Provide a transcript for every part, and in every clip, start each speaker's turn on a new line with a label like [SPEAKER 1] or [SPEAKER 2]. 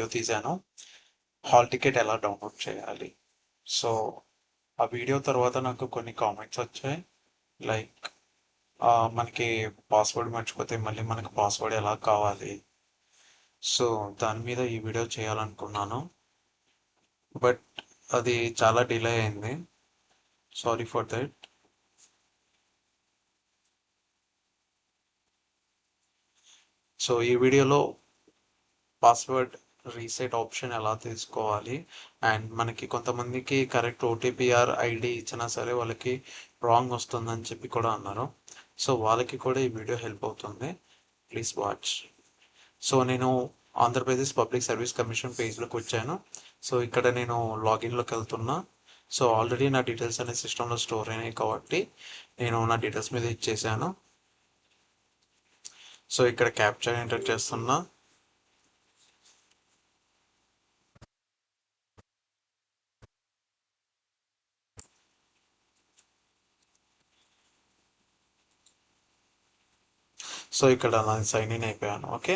[SPEAKER 1] Video తీశాను, hall ticket ఎలా download చేయాలి. సో ఆ వీడియో తర్వాత నాకు కొన్ని కామెంట్స్ వచ్చాయి, లైక్ మనకి పాస్వర్డ్ మర్చిపోతే మళ్ళీ మనకి పాస్వర్డ్ ఎలా కావాలి. సో దాని మీద ఈ వీడియో చేయాలనుకున్నాను, బట్ అది చాలా డిలే అయింది. Sorry for that. సో ఈ వీడియోలో పాస్వర్డ్ రీసెట్ ఆప్షన్ ఎలా తీసుకోవాలి, అండ్ మనకి కొంతమందికి కరెక్ట్ ఓటీపీఆర్ ఐడి ఇచ్చినా సరే వాళ్ళకి రాంగ్ వస్తుందని చెప్పి కూడా అన్నారు. సో వాళ్ళకి కూడా ఈ వీడియో హెల్ప్ అవుతుంది, ప్లీజ్ వాచ్. సో నేను ఆంధ్రప్రదేశ్ పబ్లిక్ సర్వీస్ కమిషన్ పేజ్లోకి వచ్చాను. సో ఇక్కడ నేను లాగిన్లోకి వెళ్తున్నా. సో ఆల్రెడీ నా డీటెయిల్స్ అనే సిస్టంలో స్టోర్ అయినాయి కాబట్టి నేను నా డీటెయిల్స్ మీద ఇచ్చేసాను. సో ఇక్కడ క్యాప్చర్ ఎంటర్ చేస్తున్నా. సో ఇక్కడ నేను సైన్ ఇన్ అయిపోయాను. ఓకే,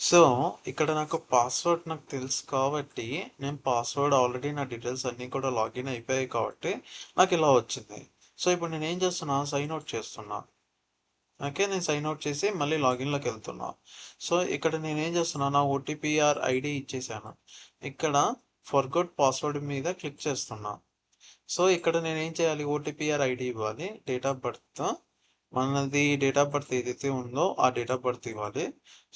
[SPEAKER 1] సో ఇక్కడ నాకు పాస్వర్డ్ నాకు తెలుసు కాబట్టి నేను పాస్వర్డ్ ఆల్రెడీ నా డీటెయిల్స్ అన్నీ కూడా లాగిన్ అయిపోయాయి కాబట్టి నాకు ఇలా వచ్చింది. సో ఇప్పుడు నేను ఏం చేస్తున్నా, సైన్ అవుట్ చేస్తున్నా. ఓకే, నేను సైన్ అవుట్ చేసి మళ్ళీ లాగిన్లోకి వెళ్తున్నా. సో ఇక్కడ నేను ఏం చేస్తున్నా, నా ఓటీపీఆర్ ఐడి ఇచ్చేసాను. ఇక్కడ ఫర్గోట్ పాస్వర్డ్ మీద క్లిక్ చేస్తున్నా. సో ఇక్కడ నేను ఏం చేయాలి, ఓటీపీఆర్ ఐడి ఇవ్వాలి, డేట్ ఆఫ్ బర్త్, మనది డేట్ ఆఫ్ బర్త్ ఏదైతే ఉందో ఆ డేట్ ఆఫ్ బర్త్ ఇవ్వాలి.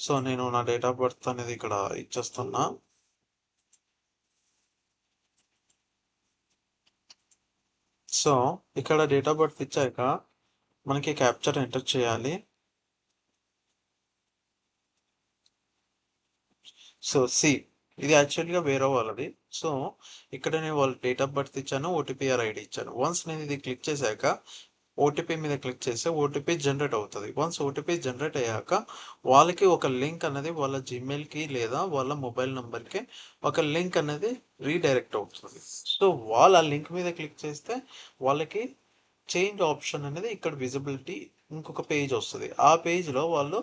[SPEAKER 1] సో నేను నా డేట్ ఆఫ్ బర్త్ అనేది ఇక్కడ ఇచ్చేస్తున్నా. సో ఇక్కడ డేట్ ఆఫ్ బర్త్ ఇచ్చాక మనకి క్యాప్చర్ ఎంటర్ చేయాలి. సో ఇది యాక్చువల్గా వేరే వాళ్ళది. సో ఇక్కడ నేను వాళ్ళ డేట్ ఆఫ్ బర్త్ ఇచ్చాను, ఓటీపీఆర్ ఐడి ఇచ్చాను. వన్స్ నేను ఇది క్లిక్ చేశాక ఓటీపీ మీద క్లిక్ చేస్తే ఓటీపీ జనరేట్ అవుతుంది. వన్స్ ఓటీపీ జనరేట్ అయ్యాక వాళ్ళకి ఒక లింక్ అనేది వాళ్ళ జీమెయిల్కి లేదా వాళ్ళ మొబైల్ నెంబర్కి ఒక లింక్ అనేది రీడైరెక్ట్ అవుతుంది. సో వాళ్ళు ఆ లింక్ మీద క్లిక్ చేస్తే వాళ్ళకి చేంజ్ ఆప్షన్ అనేది ఇక్కడ విజిబిలిటీ ఇంకొక పేజ్ వస్తుంది. ఆ పేజ్లో వాళ్ళు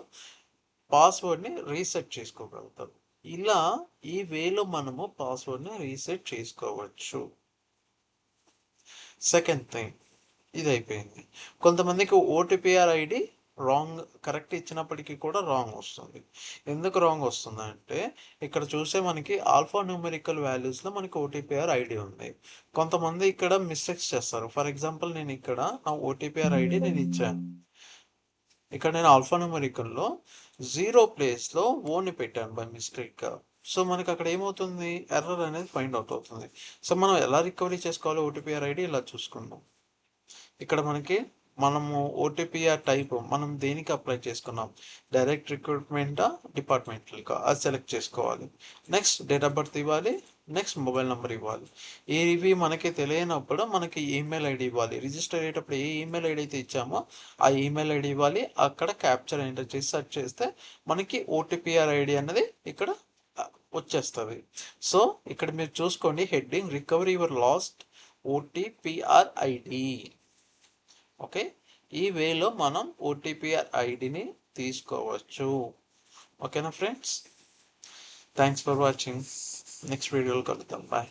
[SPEAKER 1] పాస్వర్డ్ని రీసెట్ చేసుకోగలుగుతారు. ఇలా ఈ వేలో మనము పాస్వర్డ్ని రీసెట్ చేసుకోవచ్చు. సెకండ్ థింగ్, ఇది అయిపోయింది. కొంతమందికి ఓటీపీఆర్ ఐడి రాంగ్, కరెక్ట్ ఇచ్చినప్పటికీ కూడా రాంగ్ వస్తుంది. ఎందుకు రాంగ్ వస్తుంది అంటే ఇక్కడ చూసే మనకి ఆల్ఫా న్యూమెరికల్ వాల్యూస్లో మనకి ఓటీపీఆర్ ఐడి ఉంది. కొంతమంది ఇక్కడ మిస్టేక్స్ చేస్తారు. ఫర్ ఎగ్జాంపుల్ నేను ఇక్కడ నా ఓటీపీఆర్ ఐడి నేను ఇచ్చాను. ఇక్కడ నేను ఆల్ఫా న్యూమెరికల్లో 0 ప్లేస్లో ఓని పెట్టాను బై మిస్టేక్గా. సో మనకి అక్కడ ఏమవుతుంది, ఎర్రర్ అనేది ఫైండ్ అవుట్ అవుతుంది. సో మనం ఎలా రికవరీ చేసుకోవాలి ఓటీపీఆర్ ఐడి ఇలా చూసుకుందాం. ఇక్కడ మనము ఓటీపీఆర్ టైప్ మనం దేనికి అప్లై చేసుకున్నాం, డైరెక్ట్ రిక్రూట్మెంటా డిపార్ట్మెంటల్గా, అది సెలెక్ట్ చేసుకోవాలి. నెక్స్ట్ డేట్ ఆఫ్ బర్త్ ఇవ్వాలి, నెక్స్ట్ మొబైల్ నెంబర్ ఇవ్వాలి. ఇవి మనకి తెలియనప్పుడు మనకి ఈమెయిల్ ఐడి ఇవ్వాలి. రిజిస్టర్ అయ్యేటప్పుడు ఏ ఈమెయిల్ ఐడి అయితే ఇచ్చామో ఆ ఈమెయిల్ ఐడి ఇవ్వాలి. అక్కడ క్యాప్చర్ ఎంటర్ చేసి సెర్చ్ చేస్తే మనకి ఓటీపీఆర్ ఐడి అనేది ఇక్కడ వచ్చేస్తుంది. సో ఇక్కడ మీరు చూసుకోండి, heading recovery your last OTPR ID. Okay, ఈ వేలో మనం ఓటీపీఆర్ ఐడిని తీసుకోవచ్చు. ఓకేనా friends, thanks for watching. Next వీడియోలో కలుద్దాం. బాయ్.